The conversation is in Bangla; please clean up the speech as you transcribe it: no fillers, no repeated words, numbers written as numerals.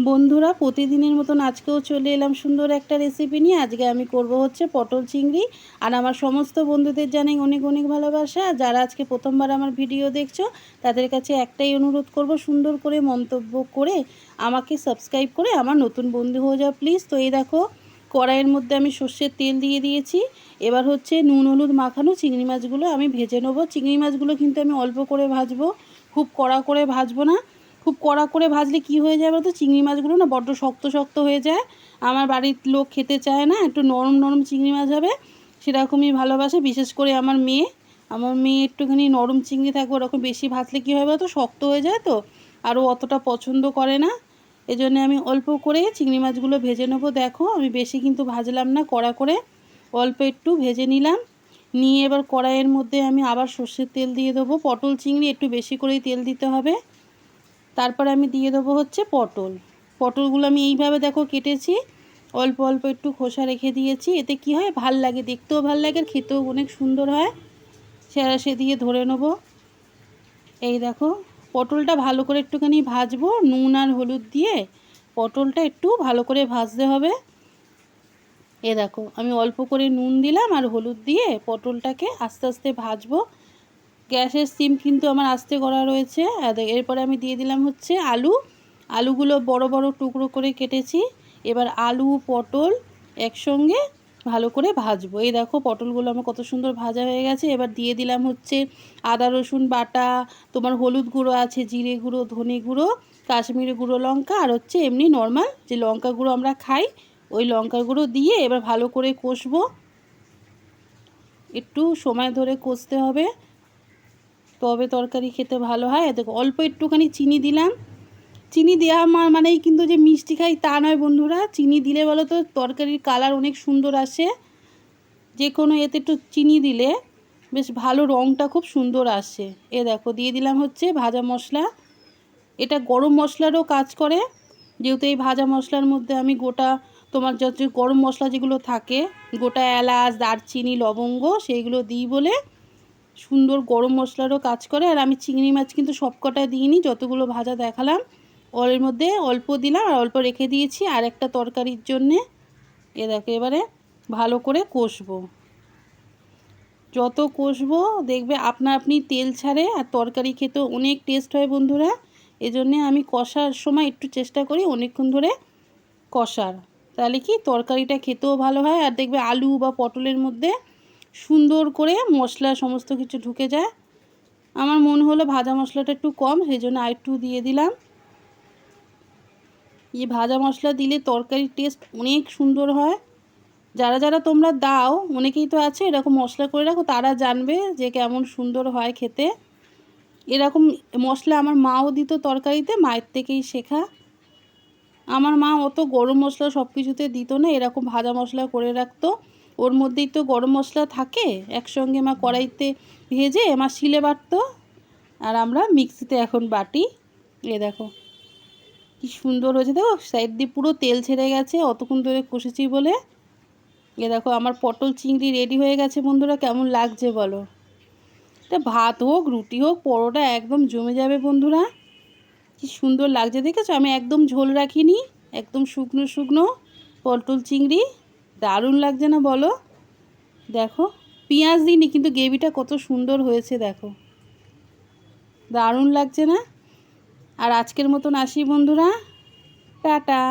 বন্ধুরা প্রতিদিনের মতন আজকেও চলে এলাম সুন্দর একটা রেসিপি নিয়ে। আজকে আমি করব হচ্ছে পটল চিংড়ি। আর আমার সমস্ত বন্ধুদের জানাই অনেক অনেক ভালোবাসা। আর যারা আজকে প্রথমবার আমার ভিডিও দেখছো তাদের কাছে একটাই অনুরোধ করব, সুন্দর করে মন্তব্য করে আমাকে সাবস্ক্রাইব করে আমার নতুন বন্ধু হয়ে যাও প্লিজ। তো এই দেখো কড়াইয়ের মধ্যে আমি সর্ষের তেল দিয়ে দিয়েছি। এবার হচ্ছে নুন হলুদ মাখানো চিংড়ি মাছগুলো আমি ভেজে নেবো। চিংড়ি মাছগুলো কিন্তু আমি অল্প করে ভাজবো, খুব কড়া করে ভাজবো না। খুব কড়া করে ভাজলে কি হয়ে যায় বলতো, চিংড়ি মাছগুলো না বড্ড শক্ত শক্ত হয়ে যায়। আমার বাড়ির লোক খেতে চায় না, একটু নরম নরম চিংড়ি মাছ হবে সেরকমই ভালোবাসে। বিশেষ করে আমার মেয়ে একটুখানি নরম চিংড়ি থাকবে, ওরকম বেশি ভাজলে কী হয় বলতো, শক্ত হয়ে যায়, তো আরও অতটা পছন্দ করে না। এজন্য আমি অল্প করে চিংড়ি মাছগুলো ভেজে নেবো। দেখো আমি বেশি কিন্তু ভাজলাম না, কড়া করে অল্প একটু ভেজে নিলাম। নিয়ে এবার কড়াইয়ের মধ্যে আমি আবার সর্ষের তেল দিয়ে দেবো। পটল চিংড়ি একটু বেশি করেই তেল দিতে হবে। তারপরে আমি দিয়ে দেবো হচ্ছে পটলগুলো আমি এইভাবে দেখো কেটেছি, অল্প অল্প একটু খোসা রেখে দিয়েছি। এতে কি হয়, ভাল লাগে, দেখতেও ভাল লাগে আর খেতেও অনেক সুন্দর হয়। সে দিয়ে ধরে নেবো। এই দেখো পটলটা ভালো করে একটুখানি ভাজবো নুন আর হলুদ দিয়ে। পটলটা একটু ভালো করে ভাজতে হবে। এ দেখো আমি অল্প করে নুন দিলাম আর হলুদ দিয়ে পটলটাকে আস্তে আস্তে ভাজবো। গ্যাসের সিম কিন্তু আমার আস্তে করা রয়েছে। এরপরে আমি দিয়ে দিলাম হচ্ছে আলুগুলো বড় বড় টুকরো করে কেটেছি। এবার আলু পটল একসঙ্গে ভালো করে ভাজবো। এই দেখো পটলগুলো আমার কত সুন্দর ভাজা হয়ে গেছে। এবার দিয়ে দিলাম হচ্ছে আদা রসুন বাটা, তোমার হলুদ গুঁড়ো আছে, জিরে গুঁড়ো, ধনে গুঁড়ো, কাশ্মীরি গুঁড়ো লঙ্কা, আর হচ্ছে এমনি নর্মাল যে লঙ্কা গুঁড়ো আমরা খাই ওই লঙ্কা গুঁড়ো দিয়ে এবার ভালো করে কষবো। একটু সময় ধরে কষতে হবে, তবে তরকারি খেতে ভালো হয়। দেখো অল্প একটুখানি চিনি দিলাম। চিনি দেওয়া মানেই কিন্তু যে মিষ্টি খাই তা নয় বন্ধুরা। চিনি দিলে বলো তো তরকারির কালার অনেক সুন্দর আসে। যে কোনো এতে একটু চিনি দিলে বেশ ভালো, রঙটা খুব সুন্দর আসে। এ দেখো দিয়ে দিলাম হচ্ছে ভাজা মশলা। এটা গরম মশলারও কাজ করে, যেহেতু এই ভাজা মশলার মধ্যে আমি গোটা তোমার যত গরম মশলা যেগুলো থাকে, গোটা এলাচ দারচিনি লবঙ্গ সেইগুলো দিই বলে সুন্দর গরম মশলারও কাজ করে। আর আমি চিংড়ি মাছ কিন্তু সবকটা দিইনি, যতগুলো ভাজা দেখালাম ওর মধ্যে অল্প দিলাম আর অল্প রেখে দিয়েছি আর একটা তরকারির জন্যে। এ দেখো এবারে ভালো করে কষবো। যত কষবো দেখবে আপনা আপনি তেল ছাড়ে আর তরকারি খেতেও অনেক টেস্ট হয় বন্ধুরা। এজন্যে আমি কষার সময় একটু চেষ্টা করি অনেকক্ষণ ধরে কষার, তাহলে কি তরকারিটা খেতেও ভালো হয় আর দেখবে আলু বা পটলের মধ্যে সুন্দর করে মশলা সমস্ত কিছু ঢুকে যায়। আমার মনে হলো ভাজা মশলাটা একটু কম, সেই জন্য আরেকটু দিয়ে দিলাম। এই ভাজা মশলা দিলে তরকারির টেস্ট অনেক সুন্দর হয়। যারা যারা তোমরা দাও, অনেকেই তো আছে এরকম মশলা করে রাখো, তারা জানবে যে কেমন সুন্দর হয় খেতে। এরকম মশলা আমার মাও দিত তরকারিতে, মায়ের থেকেই শেখা। আমার মা অত গরম মশলা সব কিছুতে দিত না, এরকম ভাজা মশলা করে রাখতো। ওর মধ্যেই তো গরম মশলা থাকে, একসঙ্গে মা কড়াইতে ভেজে মা শিলে বাটতো আর আমরা মিক্সিতে এখন বাটি। এ দেখো কি সুন্দর হয়েছে, দেখো সাইড দিয়ে পুরো তেল ছেড়ে গেছে অতক্ষণ ধরে কষেছি বলে। এ দেখো আমার পটল চিংড়ি রেডি হয়ে গেছে বন্ধুরা, কেমন লাগছে বলো। এটা ভাত হোক রুটি হোক পরোটা একদম জমে যাবে বন্ধুরা। কি সুন্দর লাগছে দেখেছো, আমি একদম ঝোল রাখিনি, একদম শুকনো শুকনো পটল চিংড়ি। দারুণ লাগছে না বলো। দেখো পেঁয়াজ দিইনি কিন্তু গ্রেভিটা কত সুন্দর হয়েছে, দেখো দারুণ লাগছে না। আর আজকের মতন আসি বন্ধুরা, টাটা।